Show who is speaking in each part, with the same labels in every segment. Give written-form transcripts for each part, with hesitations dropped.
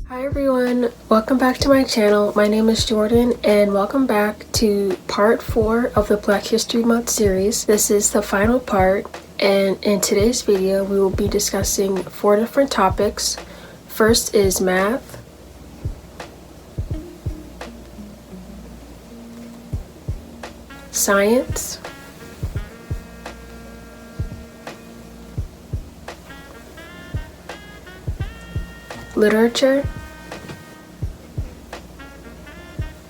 Speaker 1: Hi everyone, welcome back to my channel. My name is Jordan and welcome back to part 4 of the Black History Month series. This is the final part, and in today's video we will be discussing 4 different topics. First is math, science, literature,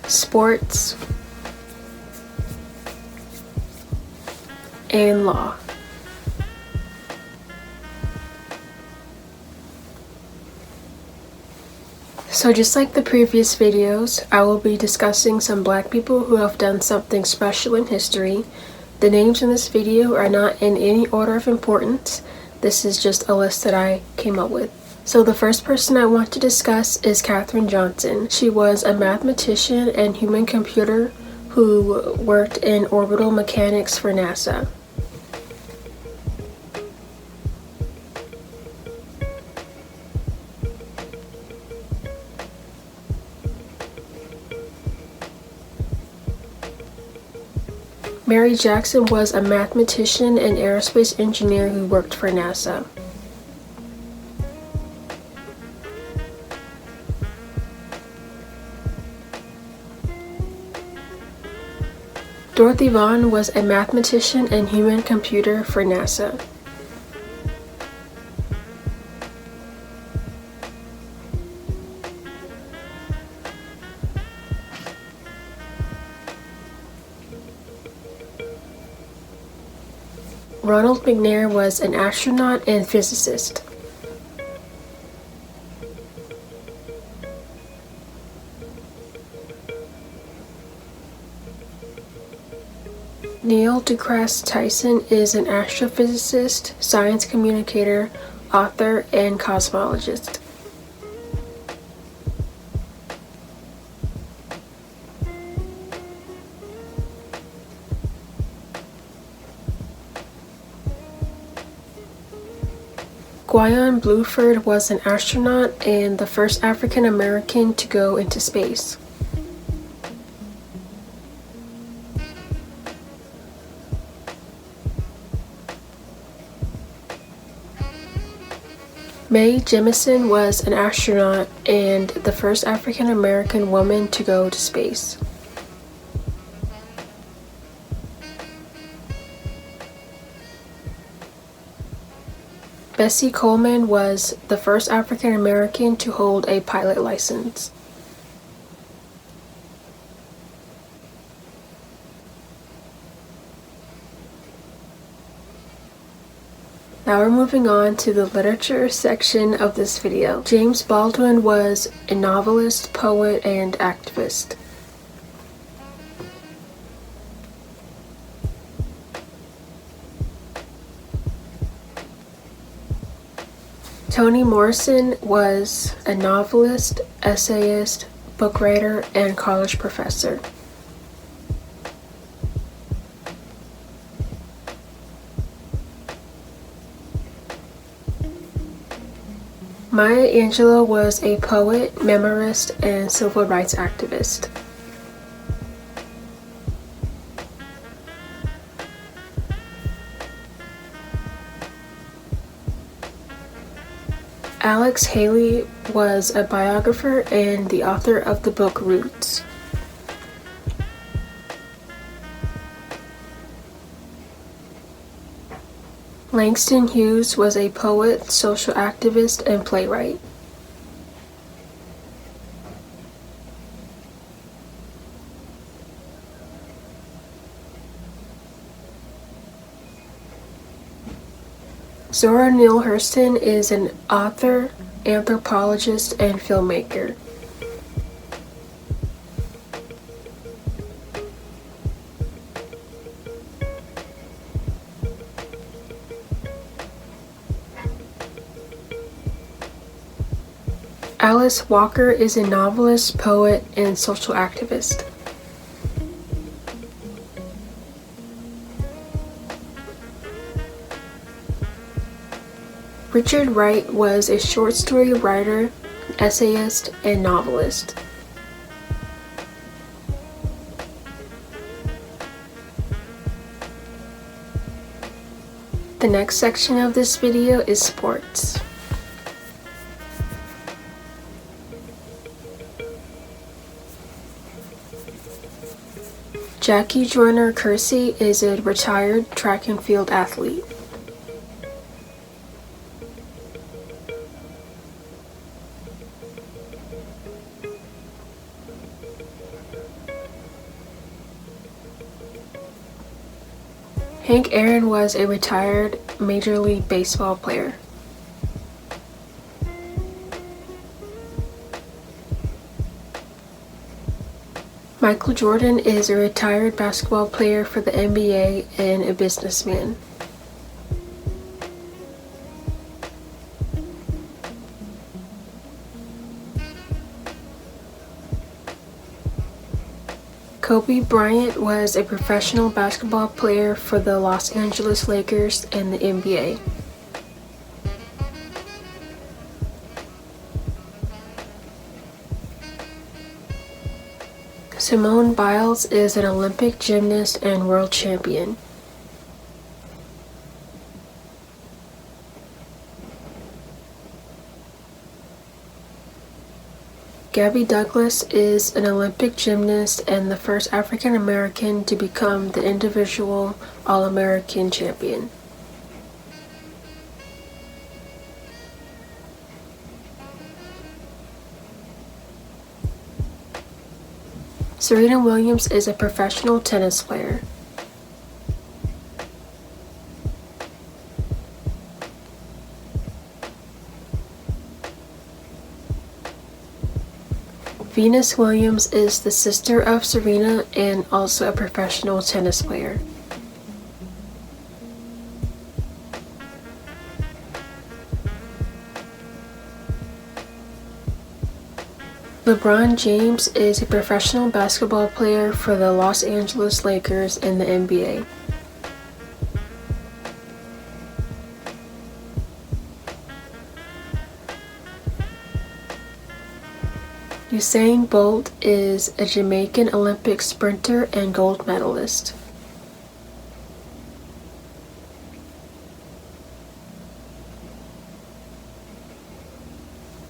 Speaker 1: sports, and law. So just like the previous videos, I will be discussing some Black people who have done something special in history. The names in this video are not in any order of importance. This is just a list that I came up with. So the first person I want to discuss is Katherine Johnson. She was a mathematician and human computer who worked in orbital mechanics for NASA. Mary Jackson was a mathematician and aerospace engineer who worked for NASA. Dorothy Vaughan was a mathematician and human computer for NASA. Ronald McNair was an astronaut and physicist. Neale deGrasse Tyson is an astrophysicist, science communicator, author, and cosmologist. Guion Bluford was an astronaut and the first African American to go into space. Mae Jemison was an astronaut and the first African American woman to go to space. Bessie Coleman was the first African American to hold a pilot license. Now we're moving on to the literature section of this video. James Baldwin was a novelist, poet, and activist. Toni Morrison was a novelist, essayist, book writer, and college professor. Maya Angelou was a poet, memoirist, and civil rights activist. Alex Haley was a biographer and the author of the book Roots. Langston Hughes was a poet, social activist, and playwright. Zora Neale Hurston is an author, anthropologist, and filmmaker. Alice Walker is a novelist, poet, and social activist. Richard Wright was a short story writer essayist, and novelist. The next section of this video is sports. Jackie Joyner-Kersee is a retired track and field athlete. Hank Aaron was a retired Major League Baseball player. Michael Jordan is a retired basketball player for the NBA and a businessman. Kobe Bryant was a professional basketball player for the Los Angeles Lakers and the NBA. Simone Biles is an Olympic gymnast and world champion. Gabby Douglas is an Olympic gymnast and the first African American to become the individual All-American champion. Serena Williams is a professional tennis player. Venus Williams is the sister of Serena and also a professional tennis player. LeBron James is a professional basketball player for the Los Angeles Lakers and the NBA. Usain Bolt is a Jamaican Olympic sprinter and gold medalist.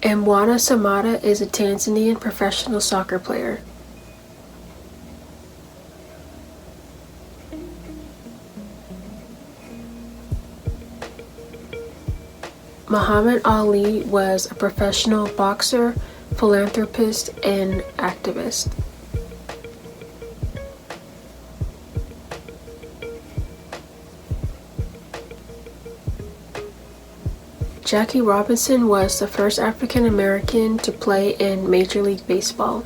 Speaker 1: Mbwana Samatta is a Tanzanian professional soccer player. Muhammad Ali was a professional boxer, philanthropist, and activist. Jackie Robinson was the first African American to play in Major League Baseball.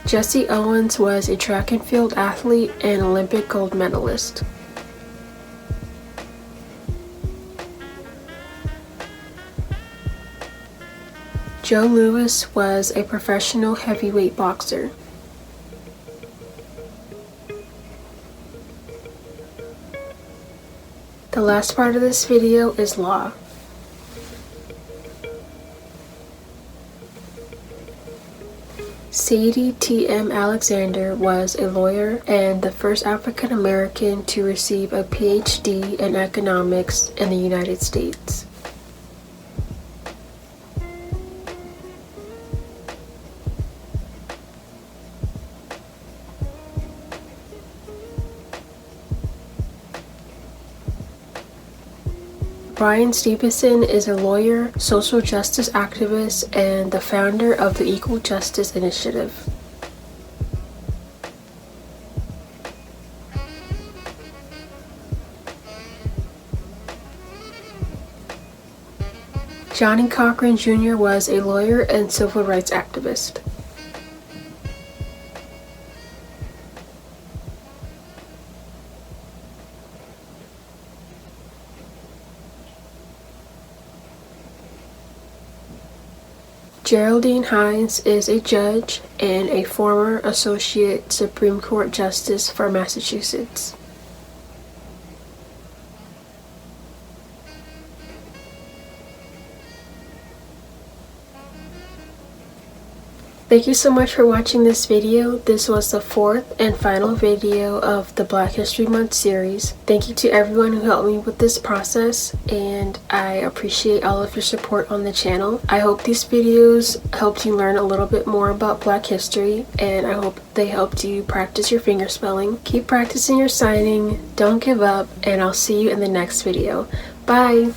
Speaker 1: Jesse Owens was a track and field athlete and Olympic gold medalist. Joe Louis was a professional heavyweight boxer. The last part of this video is law. Sadie T.M. Alexander was a lawyer and the first African American to receive a PhD in economics in the United States. Bryan Stevenson is a lawyer, social justice activist, and the founder of the Equal Justice Initiative. Johnnie Cochran Jr. was a lawyer and civil rights activist. Geraldine Hines is a judge and a former Associate Supreme Court Justice for Massachusetts. Thank you so much for watching this video. This was the fourth and final video of the Black History Month series. Thank you to everyone who helped me with this process, and I appreciate all of your support on the channel. I hope these videos helped you learn a little bit more about Black history, and I hope they helped you practice your finger spelling. Keep practicing your signing, don't give up, and I'll see you in the next video. Bye!